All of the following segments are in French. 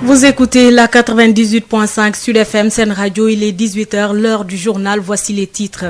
Vous écoutez la 98.5 Sud FM Sen Radio, il est 18h, l'heure du journal, voici les titres.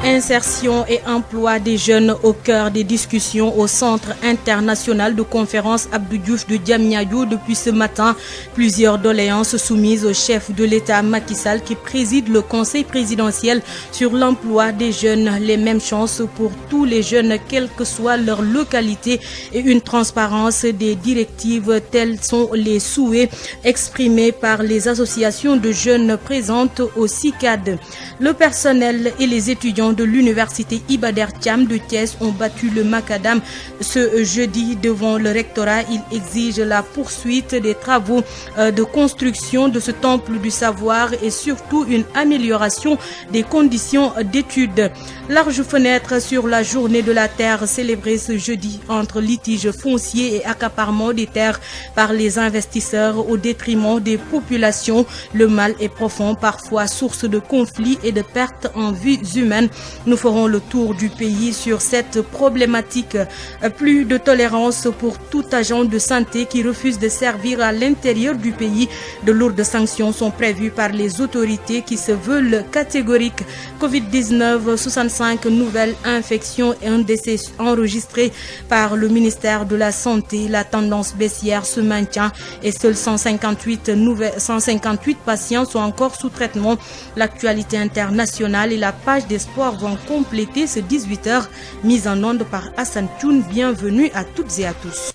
Insertion et emploi des jeunes au cœur des discussions au Centre international de conférence Abdou Diouf de Diamniadio depuis ce matin. Plusieurs doléances soumises au chef de l'État Macky Sall qui préside le conseil présidentiel sur l'emploi des jeunes. Les mêmes chances pour tous les jeunes, quelle que soit leur localité, et une transparence des directives, tels sont les souhaits exprimés par les associations de jeunes présentes au CICAD. Le personnel et les étudiants de l'université Iba Der Thiam de Thiès ont battu le macadam ce jeudi devant le rectorat. Ils exigent la poursuite des travaux de construction de ce temple du savoir et surtout une amélioration des conditions d'études. Large fenêtre sur la journée de la terre célébrée ce jeudi entre litiges fonciers et accaparement des terres par les investisseurs au détriment des populations. Le mal est profond, parfois source de conflits et de pertes en vies humaines. Nous ferons le tour du pays sur cette problématique. Plus de tolérance pour tout agent de santé qui refuse de servir à l'intérieur du pays. De lourdes sanctions sont prévues par les autorités qui se veulent catégoriques. Covid-19, 65 nouvelles infections et un décès enregistré par le ministère de la Santé. La tendance baissière se maintient et seuls 158 patients sont encore sous traitement. L'actualité internationale et la page des sports vont compléter ce 18h, mise en onde par Hassan Thioune. Bienvenue à toutes et à tous.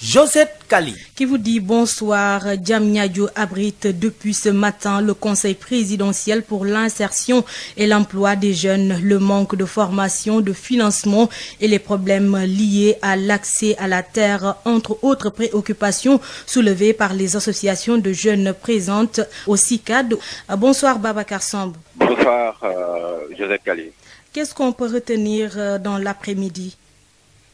Josette Kali. Qui vous dit bonsoir. Diamniadio abrite depuis ce matin le conseil présidentiel pour l'insertion et l'emploi des jeunes. Le manque de formation, de financement et les problèmes liés à l'accès à la terre, entre autres préoccupations soulevées par les associations de jeunes présentes au CICAD. Bonsoir Babacar Samb. Bonsoir Josette Kali. Qu'est-ce qu'on peut retenir dans l'après-midi?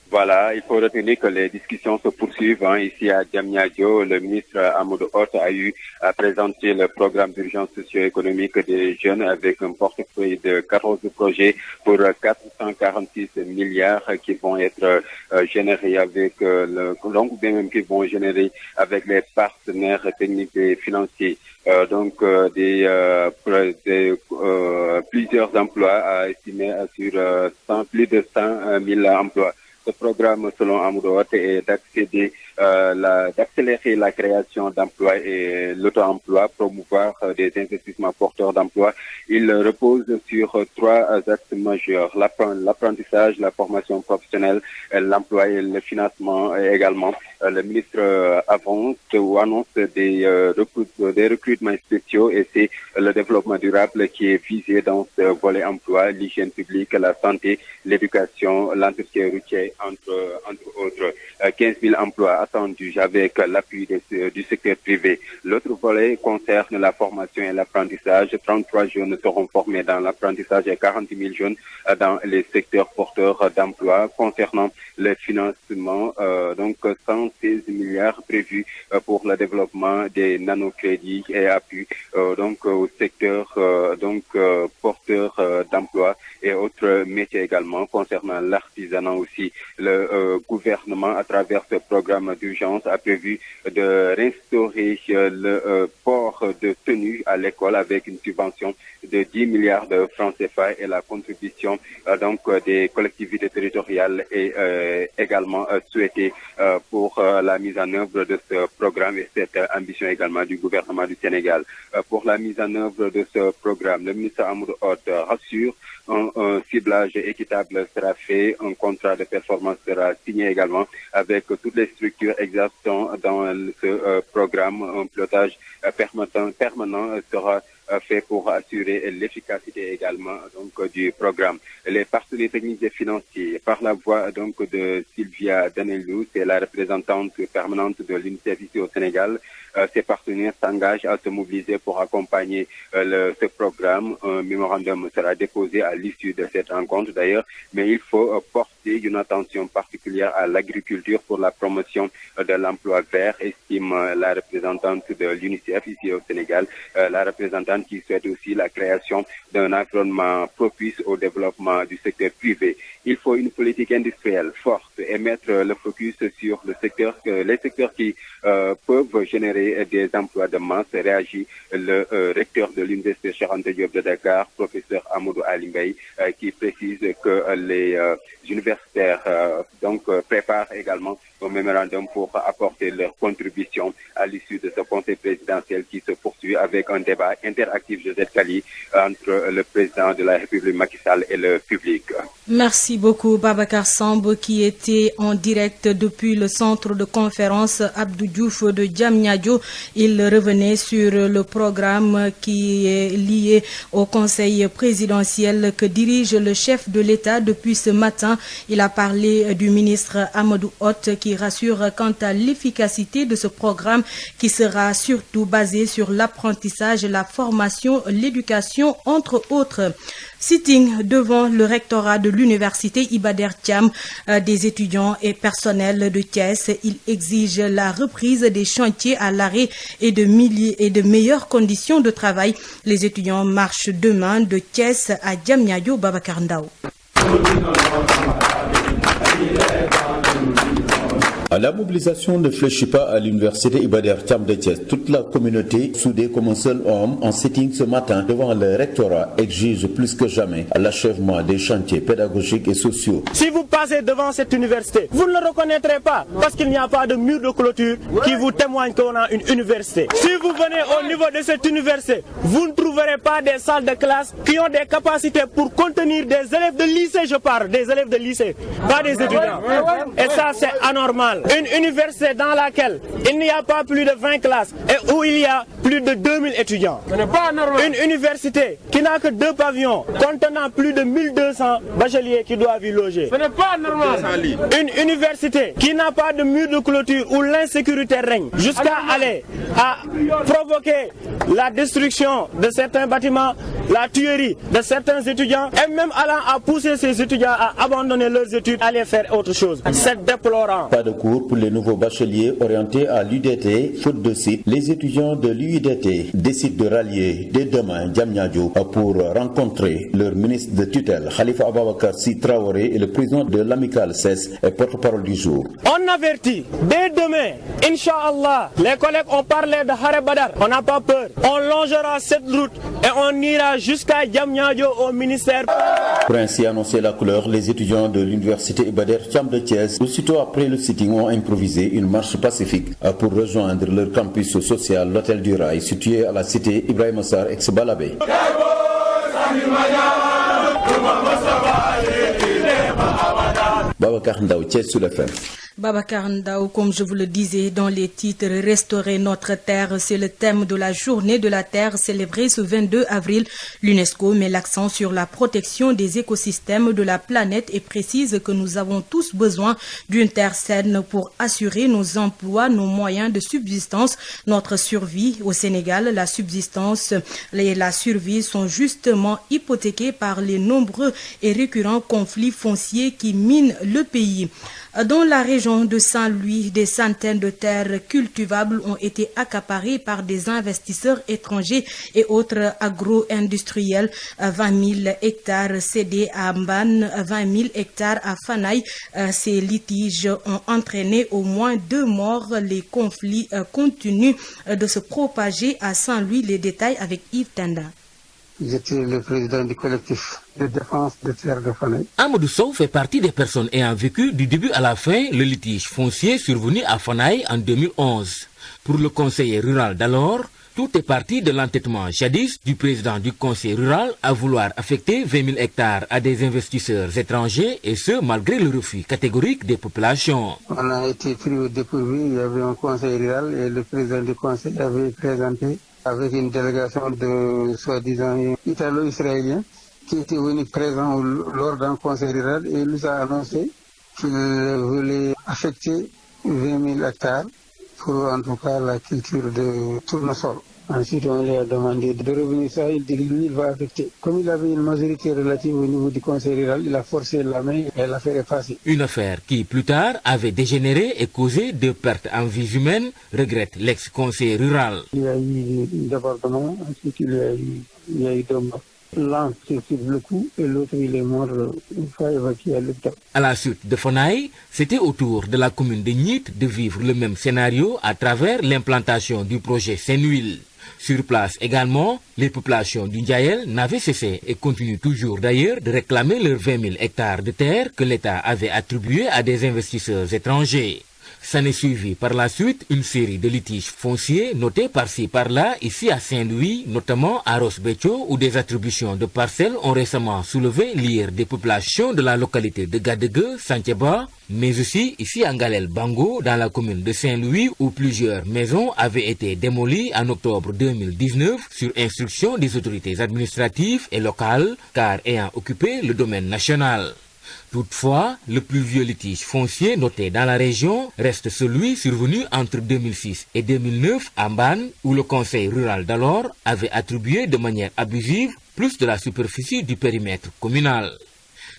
Voilà, il faut retenir que les discussions se poursuivent ici à Diamniadio. Le ministre Amadou Hott a eu à présenter le programme d'urgence socio-économique des jeunes avec un portefeuille de 14 projets pour 446 milliards qui vont être générés avec qui vont générer avec les partenaires techniques et financiers. Plusieurs emplois estimés sur plus de 100 000 emplois. Ce programme, selon Amadou Hott, est d'accélérer la création d'emplois et l'auto-emploi, promouvoir des investissements porteurs d'emplois. Il repose sur 3 axes majeurs: l'apprentissage, la formation professionnelle, l'emploi et le financement également. Le ministre annonce des recrutements spéciaux et c'est le développement durable qui est visé dans ce volet emploi, l'hygiène publique, la santé, l'éducation, l'entretien routier, entre autres. 15 000 emplois attendus avec l'appui du secteur privé. L'autre volet concerne la formation et l'apprentissage. 33 jeunes seront formés dans l'apprentissage et 40 000 jeunes dans les secteurs porteurs d'emploi. Concernant le financement, 116 milliards prévus pour le développement des nanocrédits et appui au secteur porteur d'emploi et autres métiers également. Concernant l'artisanat aussi, le gouvernement, à travers ce programme d'urgence, a prévu de restaurer le port de tenue à l'école avec une subvention de 10 milliards de francs CFA et la contribution des collectivités territoriales est également souhaitée pour la mise en œuvre de ce programme et cette ambition également du gouvernement du Sénégal. Pour la mise en œuvre de ce programme, le ministre Amadou Hott rassure un ciblage équitable sera fait, un contrat de performance sera signé également avec toutes les structures exerçant dans ce programme. Un pilotage permanent sera fait pour assurer l'efficacité également du programme. Les partenaires techniques et financiers, par la voix de Sylvia Danelou, c'est la représentante permanente de l'UNICEF ici au Sénégal. Ces partenaires s'engagent à se mobiliser pour accompagner ce programme. Un mémorandum sera déposé à l'issue de cette rencontre d'ailleurs, mais il faut porter aussi une attention particulière à l'agriculture pour la promotion de l'emploi vert, estime la représentante de l'UNICEF ici au Sénégal, la représentante qui souhaite aussi la création d'un environnement propice au développement du secteur privé. Il faut une politique industrielle forte et mettre le focus sur les secteurs qui peuvent générer des emplois de masse, réagit le recteur de l'Université Cheikh Anta Diop de Dakar, professeur Amadou Ali Mbaye, qui précise que les universitaires préparent également au mémorandum pour apporter leur contribution à l'issue de ce conseil présidentiel qui se poursuit avec un débat interactif, Josette Kali, entre le président de la République Macky Sall et le public. Merci beaucoup Babacar Samb qui était en direct depuis le centre de conférence Abdou Diouf de Diamniadio. Il revenait sur le programme qui est lié au conseil présidentiel que dirige le chef de l'État depuis ce matin. Il a parlé du ministre Amadou Hott qui rassure quant à l'efficacité de ce programme qui sera surtout basé sur l'apprentissage, la formation, l'éducation, entre autres. Sitting devant le rectorat de l'université Iba Der Thiam des étudiants et personnels de Thiès. Il exige la reprise des chantiers à l'arrêt et de meilleures conditions de travail. Les étudiants marchent demain de Thiès à Diamniadio. Babacar Ndao. La mobilisation ne fléchit pas à l'université Iba Der Thiam de Thiès. Toute la communauté, soudée comme un seul homme, en sitting ce matin devant le rectorat, exige plus que jamais l'achèvement des chantiers pédagogiques et sociaux. Si vous passez devant cette université, vous ne le reconnaîtrez pas parce qu'il n'y a pas de mur de clôture qui vous témoigne qu'on a une université. Si vous venez au niveau de cette université, vous ne trouverez pas des salles de classe qui ont des capacités pour contenir des élèves de lycée, je parle, des élèves de lycée, pas des étudiants. Et ça, c'est anormal. Une université dans laquelle il n'y a pas plus de 20 classes et où il y a plus de 2000 étudiants. Ce n'est pas normal. Une université qui n'a que 2 pavillons contenant plus de 1200 bacheliers qui doivent y loger. Ce n'est pas normal. Une université qui n'a pas de mur de clôture où l'insécurité règne jusqu'à aller à provoquer la destruction de certains bâtiments, la tuerie de certains étudiants et même allant à pousser ces étudiants à abandonner leurs études, aller faire autre chose. C'est déplorant. Pas de cours pour les nouveaux bacheliers orientés à l'UDT, faute de site. Les étudiants de l'UIDT décident de rallier dès demain Diamniadio pour rencontrer leur ministre de tutelle, Khalifa Ababacar Sy Traoré, et le président de l'amicale CES et porte-parole du jour. On avertit, dès demain, Inch'Allah, les collègues ont parlé de Haré Badar, on n'a pas peur. On longera cette route et on ira jusqu'à Diamniadio au ministère. Pour ainsi annoncer la couleur, les étudiants de l'université Iba Der Thiam de Thiès, aussitôt après le sitting, ont improvisé une marche pacifique pour rejoindre leur campus social, l'hôtel du Rail, situé à la cité Ibrahima Sarr ex-Balabé. Babacar Ndao, Thiès sur FM. Babacar Ndao, comme je vous le disais dans les titres, restaurer notre terre, c'est le thème de la journée de la terre célébrée ce 22 avril. L'UNESCO met l'accent sur la protection des écosystèmes de la planète et précise que nous avons tous besoin d'une terre saine pour assurer nos emplois, nos moyens de subsistance, notre survie. Au Sénégal, la subsistance et la survie sont justement hypothéquées par les nombreux et récurrents conflits fonciers qui minent le pays. Dans la région de Saint-Louis, des centaines de terres cultivables ont été accaparées par des investisseurs étrangers et autres agro-industriels. 20 000 hectares cédés à Mbane, 20 000 hectares à Fanaï. Ces litiges ont entraîné au moins 2 morts. Les conflits continuent de se propager à Saint-Louis. Les détails avec Yves Tenda. J'étais le président du collectif de défense des terres de Fanaï. Amadou Sow fait partie des personnes ayant vécu du début à la fin le litige foncier survenu à Fanaï en 2011. Pour le conseiller rural d'alors, tout est parti de l'entêtement jadis du président du conseil rural à vouloir affecter 20 000 hectares à des investisseurs étrangers et ce malgré le refus catégorique des populations. On a été pris au dépourvu, il y avait un conseil rural et le président du conseil avait présenté avec une délégation de soi-disant italo-israéliens qui était venu présent lors d'un conseil rural et nous a annoncé qu'il voulait affecter 20 000 hectares pour en tout cas la culture de tournesol. Ensuite, on lui a demandé de revenir ça. Il dit qu'il va affecter. Comme il avait une majorité relative au niveau du conseil rural, il a forcé la main et l'affaire est passée. Une affaire qui, plus tard, avait dégénéré et causé de pertes en vies humaines, regrette l'ex-conseiller rural. Il y a eu un débordement, ensuite il y a eu 2 morts. L'un sur le coup et l'autre il est mort une fois évacué à l'hôpital. À la suite de Fonaï, c'était au tour de la commune de Nit de vivre le même scénario à travers l'implantation du projet Senhuil. Sur place également, les populations du Ndiaël n'avaient cessé et continuent toujours d'ailleurs de réclamer leurs 20 000 hectares de terre que l'État avait attribués à des investisseurs étrangers. S'en est suivi par la suite une série de litiges fonciers notés par-ci par-là, ici à Saint-Louis, notamment à Ross-Béthio, où des attributions de parcelles ont récemment soulevé l'ire des populations de la localité de Gadegue, Santhiaba, mais aussi ici à Ngalel-Bango, dans la commune de Saint-Louis, où plusieurs maisons avaient été démolies en octobre 2019 sur instruction des autorités administratives et locales, car ayant occupé le domaine national. Toutefois, le plus vieux litige foncier noté dans la région reste celui survenu entre 2006 et 2009 à Mbane, où le conseil rural d'alors avait attribué de manière abusive plus de la superficie du périmètre communal.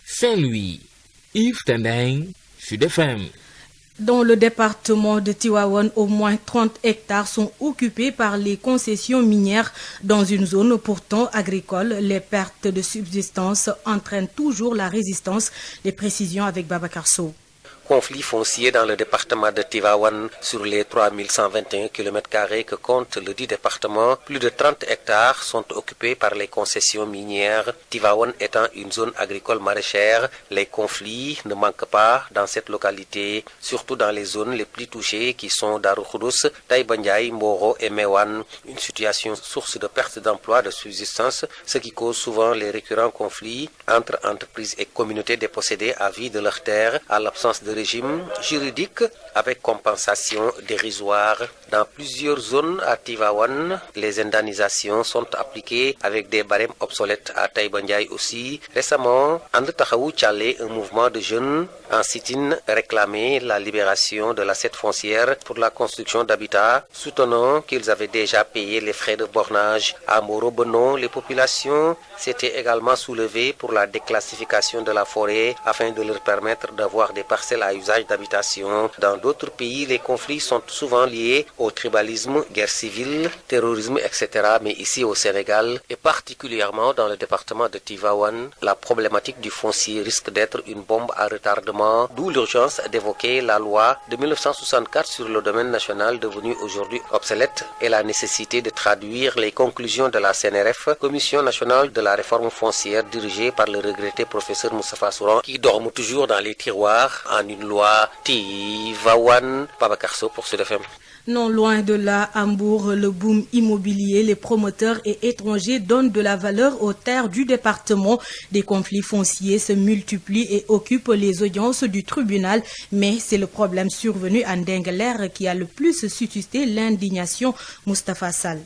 Saint-Louis, Yves Tendeng, Sud FM. Dans le département de Tivaouane, au moins 30 hectares sont occupés par les concessions minières dans une zone pourtant agricole. Les pertes de subsistance entraînent toujours la résistance. Les précisions avec Babacar Sow. Conflit foncier dans le département de Tivaouane. Sur les 3121 km² que compte le dit département, plus de 30 hectares sont occupés par les concessions minières. Tivaouane étant une zone agricole maraîchère, les conflits ne manquent pas dans cette localité, surtout dans les zones les plus touchées qui sont Darou Khoudoss, Taïba Ndiaye, Mboro et Mewane. Une situation source de perte d'emploi, de subsistance, ce qui cause souvent les récurrents conflits entre entreprises et communautés dépossédées à vie de leurs terres à l'absence de régime juridique avec compensation dérisoire. Dans plusieurs zones à Tivaouane, les indemnisations sont appliquées avec des barèmes obsolètes. À Taïba Ndiaye aussi. Récemment, And Tahaou Tchalé, un mouvement de jeunes en sit-in, réclamait la libération de l'assiette foncière pour la construction d'habitats, soutenant qu'ils avaient déjà payé les frais de bornage. À Moro-Benon, les populations s'étaient également soulevées pour la déclassification de la forêt afin de leur permettre d'avoir des parcelles à usage d'habitation. Dans d'autres pays, les conflits sont souvent liés au tribalisme, guerre civile, terrorisme, etc. Mais ici au Sénégal, et particulièrement dans le département de Tivaouane, la problématique du foncier risque d'être une bombe à retardement, d'où l'urgence d'évoquer la loi de 1964 sur le domaine national devenue aujourd'hui obsolète et la nécessité de traduire les conclusions de la CNRF, Commission nationale de la réforme foncière dirigée par le regretté professeur Moustapha Souran, qui dorme toujours dans les tiroirs en une loi. Tivaouane, Babacar Sow pour Sud FM. Non loin de là, à Mbour, le boom immobilier, les promoteurs et étrangers donnent de la valeur aux terres du département. Des conflits fonciers se multiplient et occupent les audiences du tribunal. Mais c'est le problème survenu à Ndingler qui a le plus suscité l'indignation. Moustapha Sall.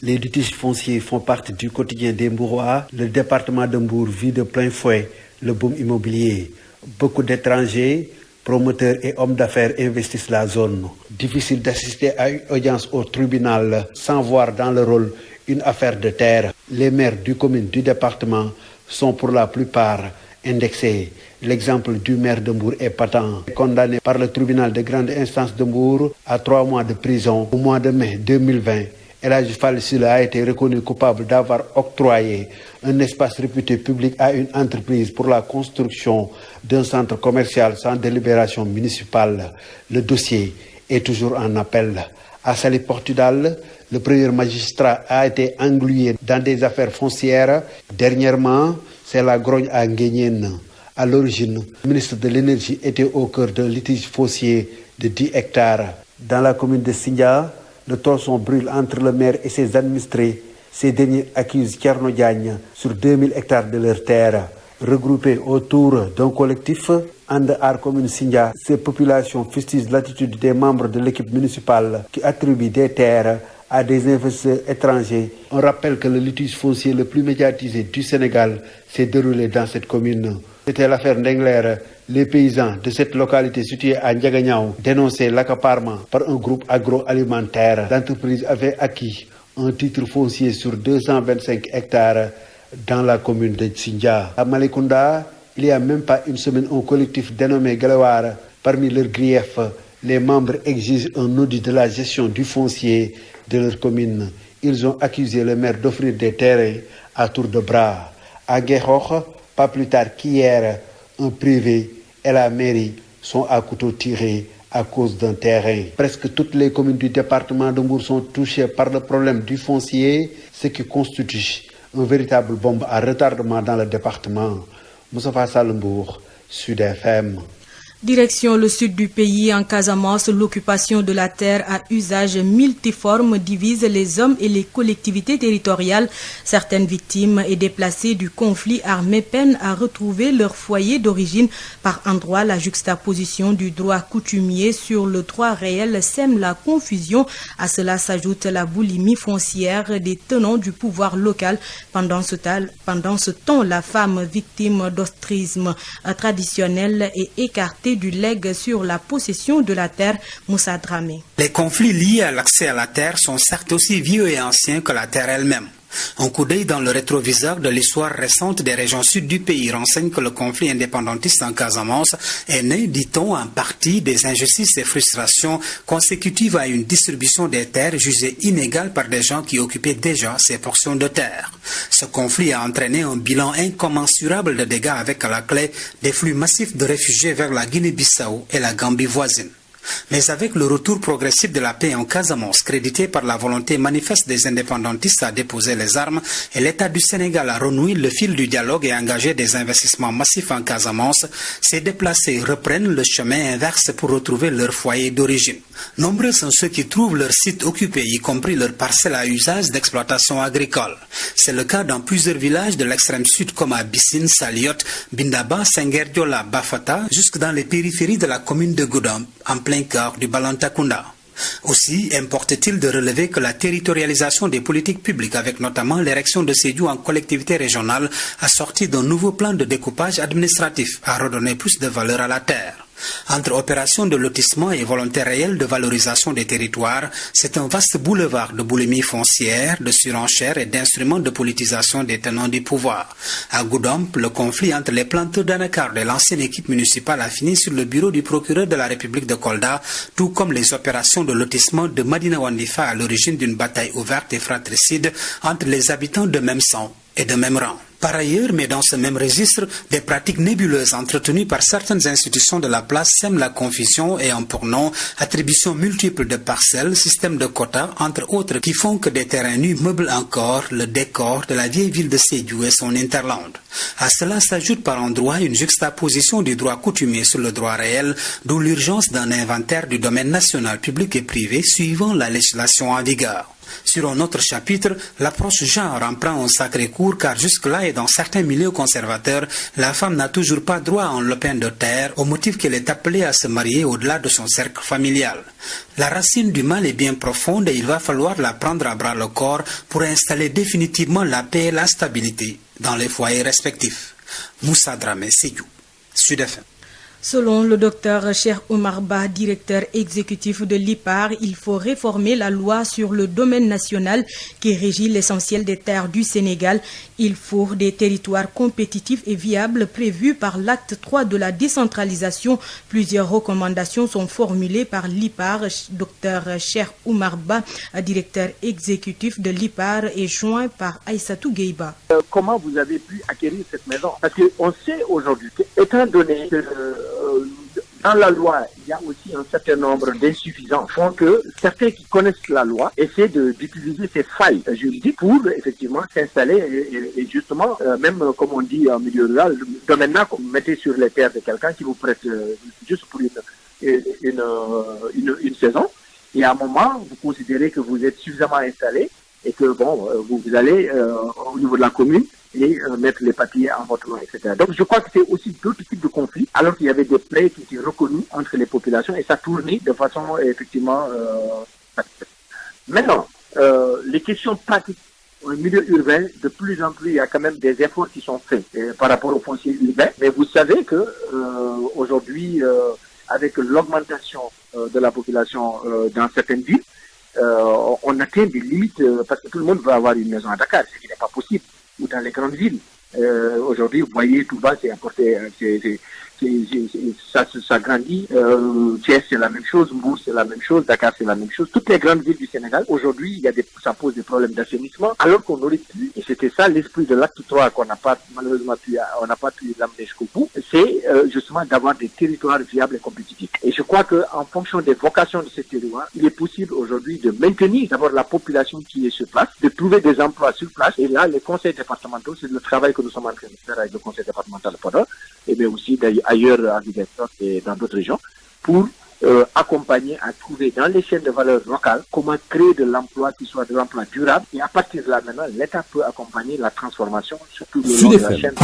Les litiges fonciers font partie du quotidien des Mbourois. Le département de Mbour vit de plein fouet le boom immobilier. Beaucoup d'étrangers, promoteurs et hommes d'affaires investissent la zone. Difficile d'assister à une audience au tribunal sans voir dans le rôle une affaire de terre. Les maires du commune du département sont pour la plupart indexés. L'exemple du maire de Mbour est patent. Condamné par le tribunal de grande instance de Mbour à 3 mois de prison au mois de mai 2020. El Hadji Fall Sylla a été reconnu coupable d'avoir octroyé un espace réputé public à une entreprise pour la construction d'un centre commercial sans délibération municipale. Le dossier est toujours en appel. À Saly Portudal, le premier magistrat a été englué dans des affaires foncières. Dernièrement, c'est la grogne à Nguéniène. À l'origine, le ministre de l'Énergie était au cœur d'un litige foncier de 10 hectares. Dans la commune de Sindia, le tronçon brûle entre le maire et ses administrés. Ces derniers accusent Thierno Diagne sur 2000 hectares de leur terre. Regroupées autour d'un collectif, And Ar Commune Sindia, ces populations fustigent l'attitude des membres de l'équipe municipale qui attribuent des terres à des investisseurs étrangers. On rappelle que le litige foncier le plus médiatisé du Sénégal s'est déroulé dans cette commune. C'était l'affaire Ndingler. Les paysans de cette localité située à Ndiaganiao dénonçaient l'accaparement par un groupe agroalimentaire. L'entreprise avait acquis un titre foncier sur 225 hectares dans la commune de Sindia. À Malicounda, il n'y a même pas une semaine, un collectif dénommé Galawar. Parmi leurs griefs, les membres exigent un audit de la gestion du foncier de leur commune. Ils ont accusé le maire d'offrir des terrains à tour de bras. À Guéhokh, pas plus tard qu'hier, un privé et la mairie sont à couteau tiré à cause d'un terrain. Presque toutes les communes du département de Mbour sont touchées par le problème du foncier, ce qui constitue une véritable bombe à retardement dans le département. Moustapha Salembourg, Sud FM. Direction le sud du pays, en Casamance, l'occupation de la terre à usage multiforme divise les hommes et les collectivités territoriales. Certaines victimes et déplacés du conflit armé peinent à retrouver leur foyer d'origine. Par endroits, la juxtaposition du droit coutumier sur le droit réel sème la confusion. À cela s'ajoute la boulimie foncière des tenants du pouvoir local. Pendant ce temps, la femme victime d'ostrisme traditionnel est écartée du legs sur la possession de la terre. Moussa Dramé. Les conflits liés à l'accès à la terre sont certes aussi vieux et anciens que la terre elle-même. Un coup d'œil dans le rétroviseur de l'histoire récente des régions sud du pays renseigne que le conflit indépendantiste en Casamance est né, dit-on, en partie des injustices et frustrations consécutives à une distribution des terres jugées inégales par des gens qui occupaient déjà ces portions de terre. Ce conflit a entraîné un bilan incommensurable de dégâts avec à la clé des flux massifs de réfugiés vers la Guinée-Bissau et la Gambie voisine. Mais avec le retour progressif de la paix en Casamance, crédité par la volonté manifeste des indépendantistes à déposer les armes, et l'État du Sénégal a renoué le fil du dialogue et engagé des investissements massifs en Casamance, ces déplacés reprennent le chemin inverse pour retrouver leur foyer d'origine. Nombreux sont ceux qui trouvent leur site occupé, y compris leurs parcelles à usage d'exploitation agricole. C'est le cas dans plusieurs villages de l'extrême sud comme à Bissine, Saliot, Bindaba, Sengherdiola, Bafata, jusque dans les périphéries de la commune de Goudam, en plein cœur du Balantakunda. Aussi importe-t-il de relever que la territorialisation des politiques publiques, avec notamment l'érection de Sédhiou en collectivité régionale, a sorti d'un nouveau plan de découpage administratif, a redonné plus de valeur à la terre. Entre opérations de lotissement et volonté réelle de valorisation des territoires, c'est un vaste boulevard de boulimie foncière, de surenchère et d'instruments de politisation des tenants du pouvoir. À Goudomp, le conflit entre les planteurs d'anacarde et l'ancienne équipe municipale a fini sur le bureau du procureur de la République de Kolda, tout comme les opérations de lotissement de Madina Wandifa à l'origine d'une bataille ouverte et fratricide entre les habitants de même sang et de même rang. Par ailleurs, mais dans ce même registre, des pratiques nébuleuses entretenues par certaines institutions de la place sèment la confusion et ont pour nom attribution multiple de parcelles, système de quotas, entre autres, qui font que des terrains nus meublent encore le décor de la vieille ville de Sédhiou et son hinterland. À cela s'ajoute par endroits une juxtaposition du droit coutumier sur le droit réel, d'où l'urgence d'un inventaire du domaine national, public et privé suivant la législation en vigueur. Sur un autre chapitre, l'approche genre en prend un sacré cours car jusque-là et dans certains milieux conservateurs, la femme n'a toujours pas droit à un lopin de terre au motif qu'elle est appelée à se marier au-delà de son cercle familial. La racine du mal est bien profonde et il va falloir la prendre à bras le corps pour installer définitivement la paix et la stabilité dans les foyers respectifs. Moussa Dramé, Sédhiou, Sud FM. Selon le docteur Cheikh Oumar Ba, directeur exécutif de l'IPAR, il faut réformer la loi sur le domaine national qui régit l'essentiel des terres du Sénégal. Il faut des territoires compétitifs et viables prévus par l'acte 3 de la décentralisation. Plusieurs recommandations sont formulées par l'IPAR. Docteur Cheikh Oumar Ba, directeur exécutif de l'IPAR, est joint par Aïssatou Gueiba. Comment vous avez pu acquérir cette maison? Parce qu'on sait aujourd'hui, étant donné que dans la loi, il y a aussi un certain nombre d'insuffisants qui font que certains qui connaissent la loi essaient d'utiliser ces failles juridiques pour effectivement s'installer et justement, même comme on dit en milieu rural, maintenant que vous mettez sur les terres de quelqu'un qui vous prête juste pour une saison, et à un moment, vous considérez que vous êtes suffisamment installé et que bon, vous allez au niveau de la commune et mettre les papiers en votre nom, etc. Donc je crois que c'est aussi d'autres types de conflits, alors qu'il y avait des plaies qui étaient reconnues entre les populations et ça tournait de façon effectivement... Maintenant, les questions pratiques au milieu urbain, de plus en plus, il y a quand même des efforts qui sont faits par rapport au foncier urbain. Mais vous savez que aujourd'hui, avec l'augmentation de la population dans certaines villes, on atteint des limites parce que tout le monde veut avoir une maison à Dakar, ce qui n'est pas possible, ou dans les grandes villes. Aujourd'hui, vous voyez, tout bas, c'est apporté, ça grandit. Thiès, c'est la même chose, Mbour, c'est la même chose, Dakar, c'est la même chose. Toutes les grandes villes du Sénégal, aujourd'hui, ça pose des problèmes d'assainissement, alors qu'on aurait pu, et c'était ça l'esprit de l'acte 3 qu'on n'a pas malheureusement pu l'amener jusqu'au bout, c'est justement d'avoir des territoires viables et compétitifs. Et je crois qu'en fonction des vocations de ces territoires, il est possible aujourd'hui de maintenir d'abord la population qui est sur place, de trouver des emplois sur place. Et là, les conseils départementaux, c'est le travail que nous sommes en train de faire avec le conseil départemental de Podor, et bien aussi ailleurs à Ziguinchor et dans d'autres régions, pour accompagner à trouver dans les chaînes de valeur locales comment créer de l'emploi qui soit de l'emploi durable. Et à partir de là, maintenant, l'État peut accompagner la transformation sur tout le long de la chaîne.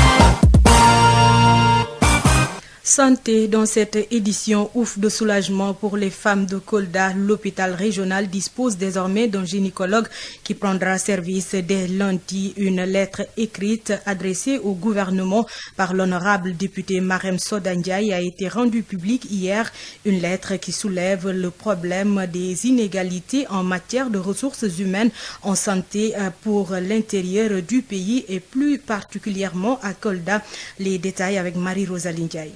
Santé, dans cette édition, ouf de soulagement pour les femmes de Kolda. L'hôpital régional dispose désormais d'un gynécologue qui prendra service dès lundi. Une lettre écrite adressée au gouvernement par l'honorable député Marem Soda Ndiaye a été rendue publique hier. Une lettre qui soulève le problème des inégalités en matière de ressources humaines en santé pour l'intérieur du pays et plus particulièrement à Kolda. Les détails avec Marie-Rosaline Ndiaye.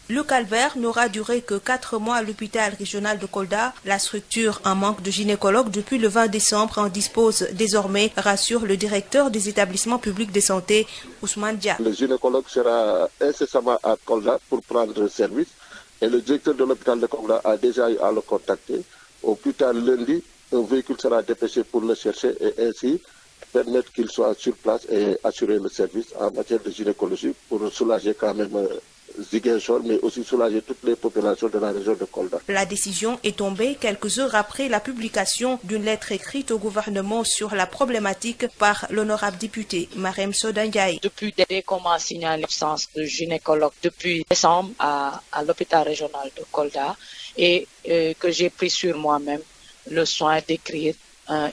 Le calvaire n'aura duré que 4 mois à l'hôpital régional de Kolda. La structure en manque de gynécologues depuis le 20 décembre en dispose désormais, rassure le directeur des établissements publics de santé, Ousmane Dia. Le gynécologue sera incessamment à Kolda pour prendre service et le directeur de l'hôpital de Kolda a déjà eu à le contacter. Au plus tard lundi, un véhicule sera dépêché pour le chercher et ainsi permettre qu'il soit sur place et assurer le service en matière de gynécologie pour soulager quand même Ziguinchor, mais aussi soulager toutes les populations de la région de Kolda. La décision est tombée quelques heures après la publication d'une lettre écrite au gouvernement sur la problématique par l'honorable député Marem Soda Ndiaye. Depuis dès qu'on m'a signalé l'absence de gynécologue depuis décembre à l'hôpital régional de Kolda et que j'ai pris sur moi-même le soin d'écrire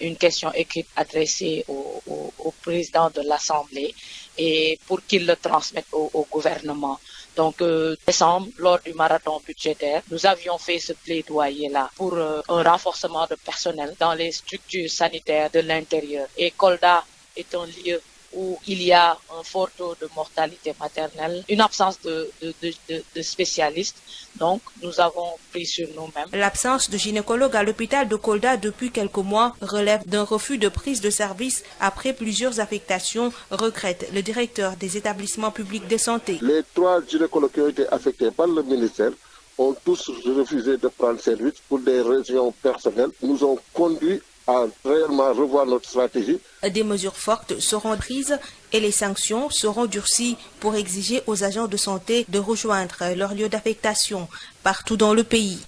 une question écrite adressée au président de l'Assemblée et pour qu'il le transmette au gouvernement. Donc, décembre, lors du marathon budgétaire, nous avions fait ce plaidoyer-là pour un renforcement de personnel dans les structures sanitaires de l'intérieur. Et Kolda est un lieu où il y a un fort taux de mortalité maternelle, une absence de spécialistes. Donc, nous avons pris sur nous-mêmes. L'absence de gynécologue à l'hôpital de Kolda depuis quelques mois relève d'un refus de prise de service après plusieurs affectations, regrette le directeur des établissements publics de santé. Les 3 gynécologues qui ont été affectés par le ministère ont tous refusé de prendre service pour des raisons personnelles. Nous ont conduit à réellement revoir notre stratégie. Des mesures fortes seront prises et les sanctions seront durcies pour exiger aux agents de santé de rejoindre leur lieu d'affectation partout dans le pays.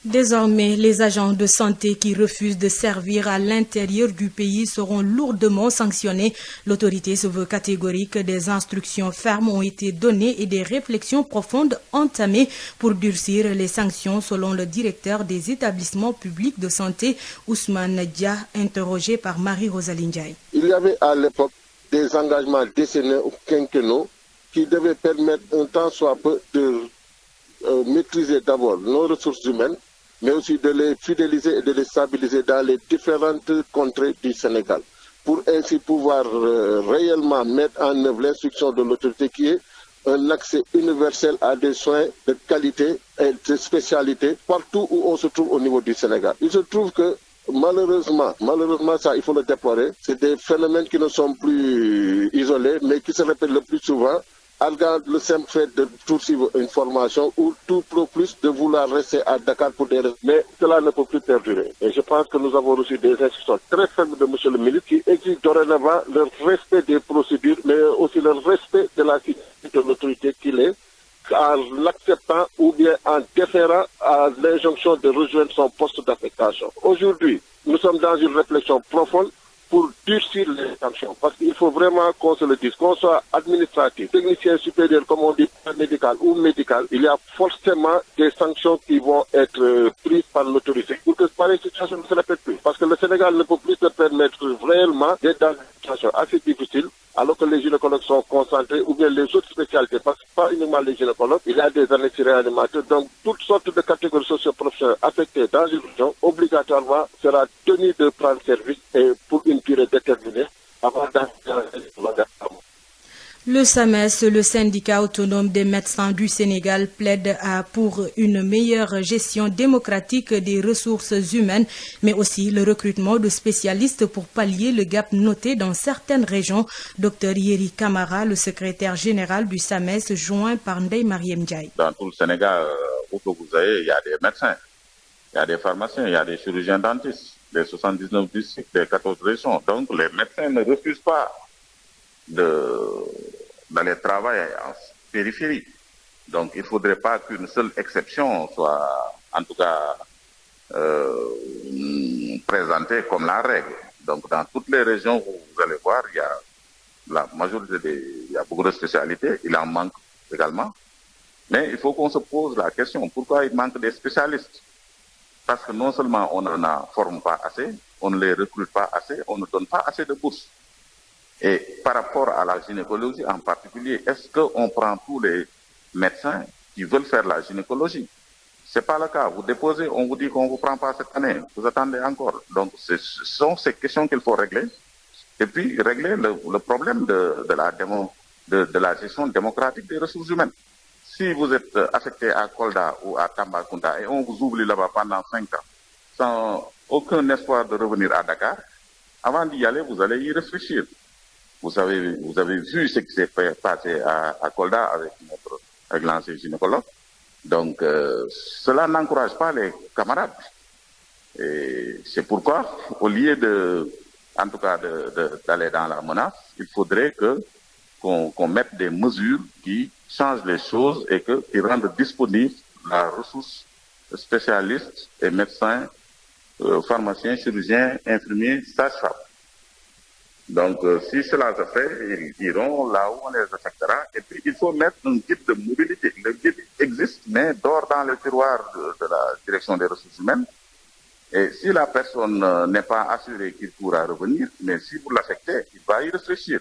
Désormais, les agents de santé qui refusent de servir à l'intérieur du pays seront lourdement sanctionnés. L'autorité se veut catégorique. Des instructions fermes ont été données et des réflexions profondes entamées pour durcir les sanctions, selon le directeur des établissements publics de santé, Ousmane Dia, interrogé par Marie-Rosaline Ndiaye. Il y avait à l'époque des engagements décennaux ou quinquennaux qui devaient permettre un temps soit peu de maîtriser d'abord nos ressources humaines, mais aussi de les fidéliser et de les stabiliser dans les différentes contrées du Sénégal, pour ainsi pouvoir réellement mettre en œuvre l'instruction de l'autorité qui est un accès universel à des soins de qualité et de spécialité partout où on se trouve au niveau du Sénégal. Il se trouve que malheureusement ça il faut le déplorer, c'est des phénomènes qui ne sont plus isolés mais qui se répètent le plus souvent. Regarde le simple fait de poursuivre une formation ou tout plus de vouloir rester à Dakar pour des raisons. Mais cela ne peut plus perdurer. Et je pense que nous avons reçu des instructions très fermes de M. le ministre qui exigent dorénavant le respect des procédures, mais aussi le respect de la sécurité de l'autorité qu'il est, en l'acceptant ou bien en déférant à l'injonction de rejoindre son poste d'affectation. Aujourd'hui, nous sommes dans une réflexion profonde pour durcir les sanctions. Parce qu'il faut vraiment qu'on se le dise, qu'on soit administratif, technicien supérieur, comme on dit, médical ou médical, il y a forcément des sanctions qui vont être prises par l'autorité pour que pareille situation ne se répète plus. Parce que le Sénégal ne peut plus se permettre réellement d'être dans une situation assez difficile, alors que les gynécologues sont concentrés, ou bien les autres spécialités. Parce que pas uniquement les gynécologues, il y a des anesthésies-réanimateurs, donc toutes sortes de catégories socio-professionnelles affectées dans une région, obligatoirement sera tenu de prendre service et pour une durée déterminée avant d'arriver. Le SAMES, le syndicat autonome des médecins du Sénégal, plaide pour une meilleure gestion démocratique des ressources humaines, mais aussi le recrutement de spécialistes pour pallier le gap noté dans certaines régions. Dr Yeri Kamara, le secrétaire général du SAMES, joint par Ndeye Mariam Ndiaye. Dans tout le Sénégal, où que vous ayez, il y a des médecins, il y a des pharmaciens, il y a des chirurgiens dentistes, des 79 districts, des 14 régions. Donc les médecins ne refusent pas d'aller travailler en périphérie. Donc il ne faudrait pas qu'une seule exception soit en tout cas présentée comme la règle. Donc dans toutes les régions où vous allez voir, il y a la majorité il y a beaucoup de spécialités, il en manque également. Mais il faut qu'on se pose la question, pourquoi il manque des spécialistes? Parce que non seulement on n'en forme pas assez, on ne les recrute pas assez, on ne donne pas assez de bourses. Et par rapport à la gynécologie en particulier, est-ce qu'on prend tous les médecins qui veulent faire la gynécologie? C'est pas le cas. Vous déposez, on vous dit qu'on ne vous prend pas cette année. Vous attendez encore. Donc ce sont ces questions qu'il faut régler. Et puis régler le problème de la gestion démocratique des ressources humaines. Si vous êtes affecté à Kolda ou à Tambacounda et on vous oublie là-bas pendant 5 ans, sans aucun espoir de revenir à Dakar, avant d'y aller, vous allez y réfléchir. Vous avez vu ce qui s'est passé à Kolda avec l'ancien gynécologue. Donc, cela n'encourage pas les camarades. Et c'est pourquoi, au lieu en tout cas, d'aller dans la menace, il faudrait qu'on mette des mesures qui changent les choses et qui rendent disponible la ressource spécialistes et médecins, pharmaciens, chirurgiens, infirmiers, sages-femmes. Donc, si cela se fait, ils iront là où on les affectera. Et puis, il faut mettre un guide de mobilité. Le guide existe, mais dort dans le tiroir de la direction des ressources humaines. Et si la personne n'est pas assurée qu'il pourra revenir, mais si vous l'affectez, il va y réfléchir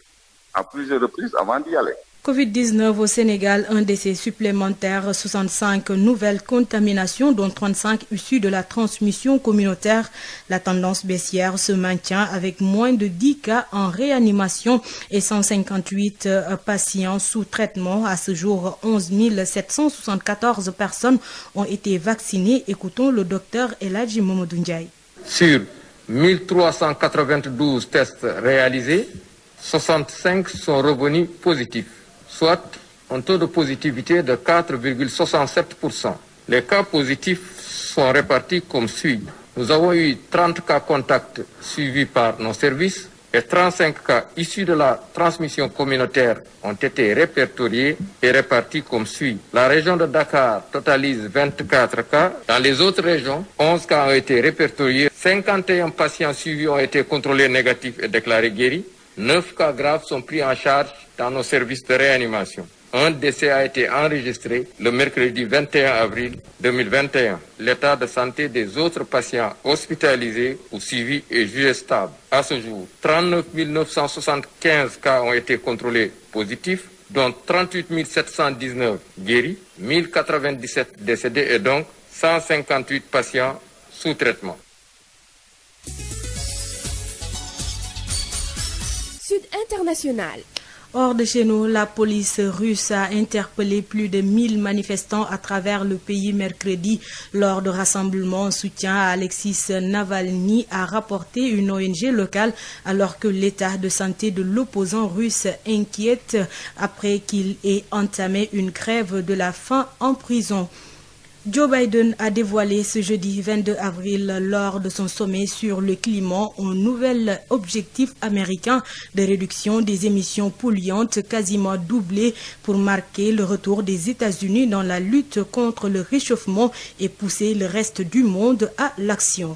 à plusieurs reprises avant d'y aller. Covid-19 au Sénégal, un décès supplémentaire, 65 nouvelles contaminations, dont 35 issues de la transmission communautaire. La tendance baissière se maintient avec moins de 10 cas en réanimation et 158 patients sous traitement. À ce jour, 11 774 personnes ont été vaccinées. Écoutons le docteur Eladji Momodou Ndiaye. Sur 1392 tests réalisés, 65 sont revenus positifs, soit un taux de positivité de 4,67%. Les cas positifs sont répartis comme suit. Nous avons eu 30 cas contacts suivis par nos services et 35 cas issus de la transmission communautaire ont été répertoriés et répartis comme suit. La région de Dakar totalise 24 cas. Dans les autres régions, 11 cas ont été répertoriés. 51 patients suivis ont été contrôlés négatifs et déclarés guéris. 9 cas graves sont pris en charge dans nos services de réanimation. Un décès a été enregistré le mercredi 21 avril 2021. L'état de santé des autres patients hospitalisés ou suivis est jugé stable. À ce jour, 39 975 cas ont été contrôlés positifs, dont 38 719 guéris, 1097 décédés et donc 158 patients sous traitement. Sud International. Hors de chez nous, la police russe a interpellé plus de 1000 manifestants à travers le pays mercredi lors de rassemblements en soutien à Alexis Navalny, a rapporté une ONG locale, alors que l'état de santé de l'opposant russe inquiète après qu'il ait entamé une grève de la faim en prison. Joe Biden a dévoilé ce jeudi 22 avril lors de son sommet sur le climat un nouvel objectif américain de réduction des émissions polluantes quasiment doublé pour marquer le retour des États-Unis dans la lutte contre le réchauffement et pousser le reste du monde à l'action.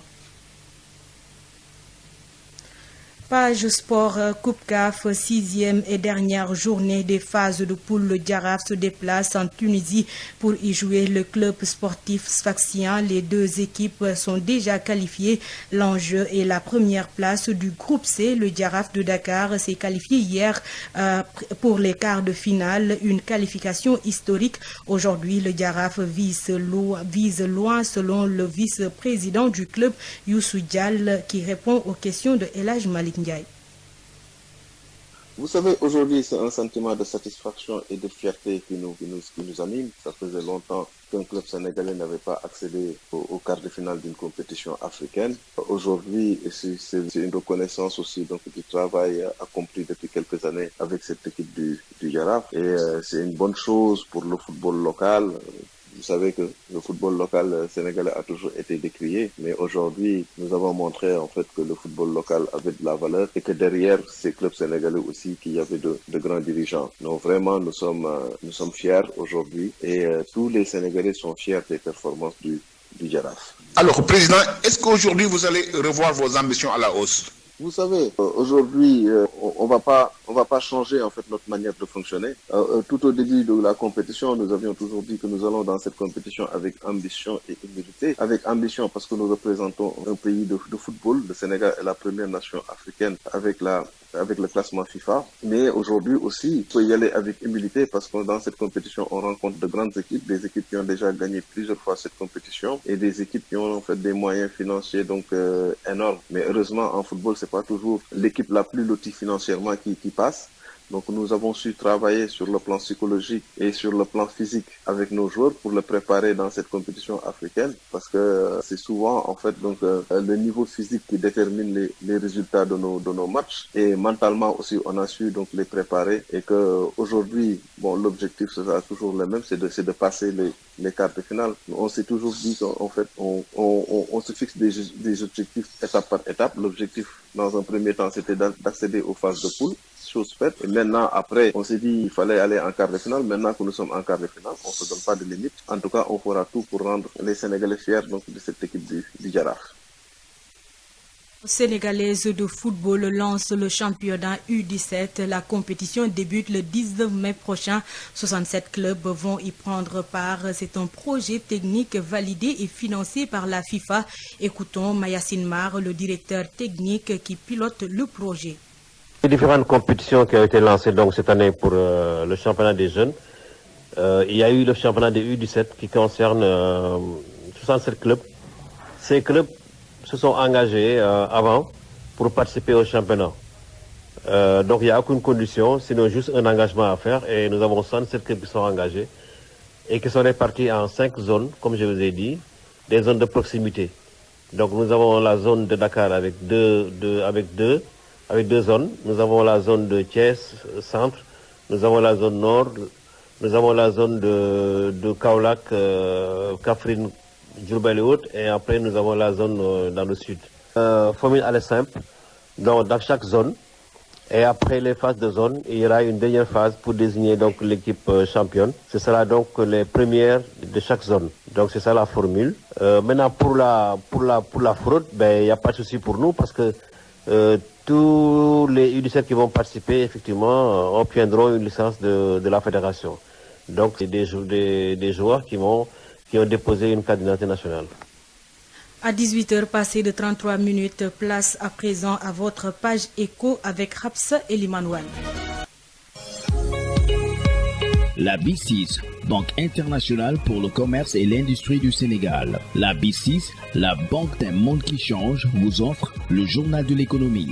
Page sport Coupe CAF, 6e et dernière journée des phases de poule. Le Jaraaf se déplace en Tunisie pour y jouer le club sportif sfaxien. Les deux équipes sont déjà qualifiées. L'enjeu est la première place du groupe C. Le Jaraaf de Dakar s'est qualifié hier pour les quarts de finale, une qualification historique. Aujourd'hui, le Jaraaf vise loin selon le vice-président du club, Youssou Dial, qui répond aux questions de El Hadj Malick Ndiaye. Vous savez, aujourd'hui, c'est un sentiment de satisfaction et de fierté qui nous anime. Ça faisait longtemps qu'un club sénégalais n'avait pas accédé au quart de finale d'une compétition africaine. Aujourd'hui, c'est une reconnaissance aussi donc, du travail accompli depuis quelques années avec cette équipe du Jaraaf. Et c'est une bonne chose pour le football local. Vous savez que le football local sénégalais a toujours été décrié, mais aujourd'hui, nous avons montré en fait que le football local avait de la valeur et que derrière ces clubs sénégalais aussi, qu'il y avait de grands dirigeants. Donc vraiment, nous sommes fiers aujourd'hui et tous les Sénégalais sont fiers des performances du Jaraaf. Alors, Président, est-ce qu'aujourd'hui vous allez revoir vos ambitions à la hausse? Vous savez, aujourd'hui, on va pas changer en fait notre manière de fonctionner. Tout au début de la compétition, nous avions toujours dit que nous allons dans cette compétition avec ambition et humilité. Avec ambition parce que nous représentons un pays de football. Le Sénégal est la première nation africaine avec le classement FIFA. Mais aujourd'hui aussi, il faut y aller avec humilité parce que dans cette compétition, on rencontre de grandes équipes, des équipes qui ont déjà gagné plusieurs fois cette compétition et des équipes qui ont en fait des moyens financiers donc énormes. Mais heureusement, en football, c'est pas toujours l'équipe la plus lotie financièrement qui passe. Donc nous avons su travailler sur le plan psychologique et sur le plan physique avec nos joueurs pour le préparer dans cette compétition africaine parce que c'est souvent en fait donc le niveau physique qui détermine les résultats de nos matchs et mentalement aussi on a su donc les préparer et que aujourd'hui bon l'objectif sera toujours le même, c'est de passer les quarts de finale. On s'est toujours dit qu'en fait on se fixe des objectifs étape par étape. L'objectif dans un premier temps c'était d'accéder aux phases de poule. Chose faite. Et maintenant, après, on s'est dit qu'il fallait aller en quart de finale. Maintenant que nous sommes en quart de finale, on ne se donne pas de limite. En tout cas, on fera tout pour rendre les Sénégalais fiers donc, de cette équipe du Jaraaf. Sénégalaise de football lance le championnat U17. La compétition débute le 19 mai prochain. 67 clubs vont y prendre part. C'est un projet technique validé et financé par la FIFA. Écoutons Mayacine Mar, le directeur technique qui pilote le projet. Les différentes compétitions qui ont été lancées donc cette année pour le championnat des jeunes. Il y a eu le championnat des U17 qui concerne 67 clubs. Ces clubs se sont engagés avant pour participer au championnat. Donc il n'y a aucune condition, sinon juste un engagement à faire. Et nous avons 67 clubs qui sont engagés et qui sont répartis en 5 zones, comme je vous ai dit, des zones de proximité. Donc nous avons la zone de Dakar avec deux zones. Nous avons la zone de Thiès centre, nous avons la zone nord, nous avons la zone de Kaolack, Kaffrine, Diourbel et autres, et après nous avons la zone dans le sud. Formule aller simple, donc dans chaque zone. Et après les phases de zone, il y aura une dernière phase pour désigner donc l'équipe championne. Ce sera donc les premières de chaque zone. Donc c'est ça la formule. Maintenant pour la fraude, il n'y a pas de souci pour nous parce que tous les U17 qui vont participer, effectivement, obtiendront une licence de la fédération. Donc, c'est des joueurs qui ont déposé une carte d'identité nationale. À 18h passées de 33 minutes, place à présent à votre page éco avec Rapsa et Limanouane. La B6, Banque internationale pour le commerce et l'industrie du Sénégal. La B6, la banque d'un monde qui change, vous offre le journal de l'économie.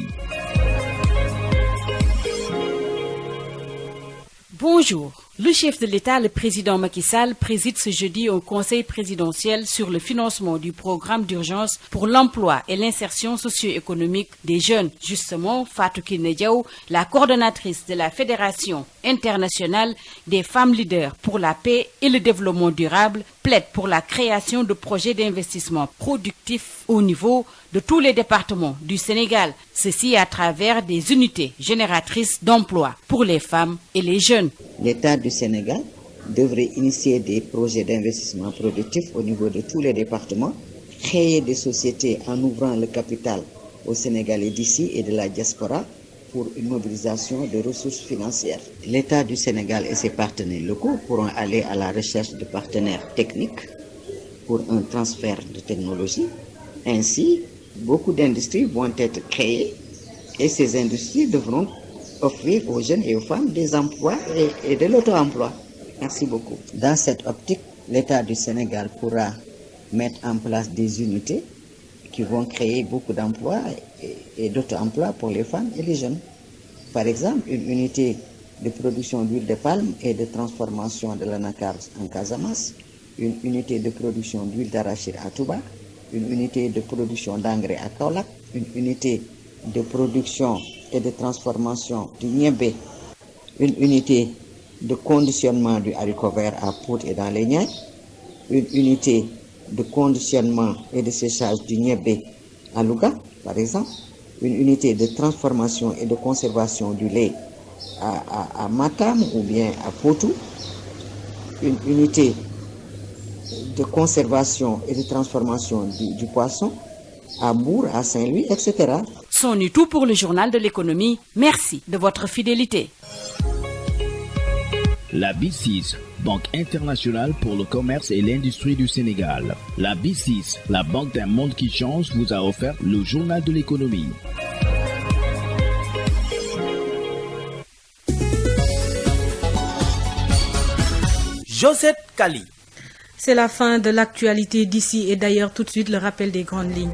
Bonjour. Le chef de l'État, le président Macky Sall, préside ce jeudi au Conseil présidentiel sur le financement du programme d'urgence pour l'emploi et l'insertion socio-économique des jeunes. Justement, Fatou Kiné Diaw, la coordonnatrice de la Fédération internationale des femmes leaders pour la paix et le développement durable, plaide pour la création de projets d'investissement productifs au niveau de tous les départements du Sénégal. Ceci à travers des unités génératrices d'emplois pour les femmes et les jeunes. L'État du Sénégal devrait initier des projets d'investissement productif au niveau de tous les départements, créer des sociétés en ouvrant le capital aux Sénégalais d'ici et de la diaspora pour une mobilisation de ressources financières. L'État du Sénégal et ses partenaires locaux pourront aller à la recherche de partenaires techniques pour un transfert de technologie. Ainsi, beaucoup d'industries vont être créées et ces industries devront offrir aux jeunes et aux femmes des emplois et de l'auto-emploi. Merci beaucoup. Dans cette optique, l'État du Sénégal pourra mettre en place des unités qui vont créer beaucoup d'emplois et d'auto-emploi pour les femmes et les jeunes. Par exemple, une unité de production d'huile de palme et de transformation de l'anacarde en Casamance, une unité de production d'huile d'arachide à Touba, une unité de production d'engrais à Kaolack, une unité de production et de transformation du niébé, une unité de conditionnement du haricot vert à poudre et dans les Niayes, une unité de conditionnement et de séchage du niébé à Louga, par exemple, une unité de transformation et de conservation du lait à Matam ou bien à Potou, une unité de conservation et de transformation du poisson à Bourg, à Saint-Louis, etc. C'en est tout pour le journal de l'économie. Merci de votre fidélité. La B6, Banque internationale pour le commerce et l'industrie du Sénégal. La B6, la banque d'un monde qui change, vous a offert le journal de l'économie. Josette Kali. C'est la fin de l'actualité d'ici et d'ailleurs tout de suite le rappel des grandes lignes.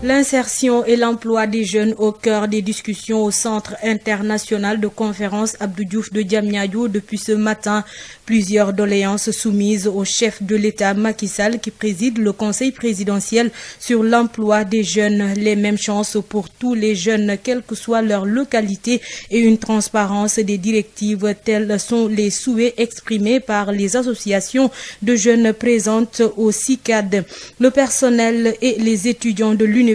L'insertion et l'emploi des jeunes au cœur des discussions au Centre international de conférence Abdou Diouf de Diamniadio depuis ce matin. Plusieurs doléances soumises au chef de l'État Macky Sall qui préside le Conseil présidentiel sur l'emploi des jeunes. Les mêmes chances pour tous les jeunes, quelle que soit leur localité, et une transparence des directives, tels sont les souhaits exprimés par les associations de jeunes présentes au CICAD. Le personnel et les étudiants de l'Université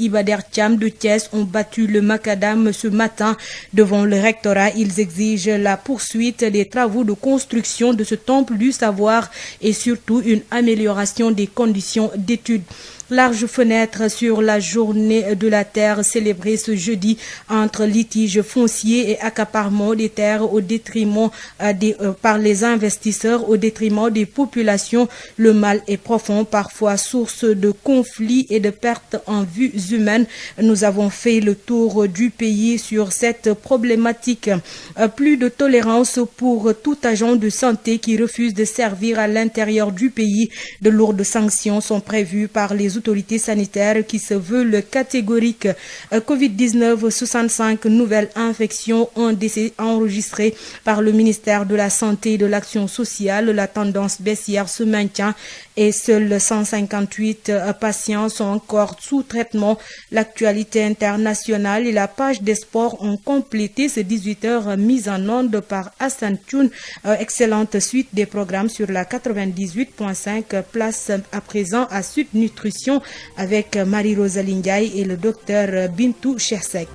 Iba Der Thiam de Thiès ont battu le macadam ce matin. Devant le rectorat, ils exigent la poursuite des travaux de construction de ce temple du savoir et surtout une amélioration des conditions d'études. Large fenêtre sur la journée de la terre célébrée ce jeudi entre litiges fonciers et accaparement des terres au détriment par les investisseurs au détriment des populations. Le mal est profond, parfois source de conflits et de pertes en vues humaines. Nous avons fait le tour du pays sur cette problématique. Plus de tolérance pour tout agent de santé qui refuse de servir à l'intérieur du pays. De lourdes sanctions sont prévues par les autorités sanitaires qui se veulent catégoriques. Covid-19, 65 nouvelles infections ont décès enregistrées par le ministère de la Santé et de l'Action sociale. La tendance baissière se maintient et seuls 158 patients sont encore sous traitement. L'actualité internationale et la page des sports ont complété ces 18h mise en onde par Hassan Thioune. Excellente suite des programmes sur la 98.5. Place à présent à Sud Nutrition avec Marie-Rosalie Ndiaye et le docteur Bintou Chersek.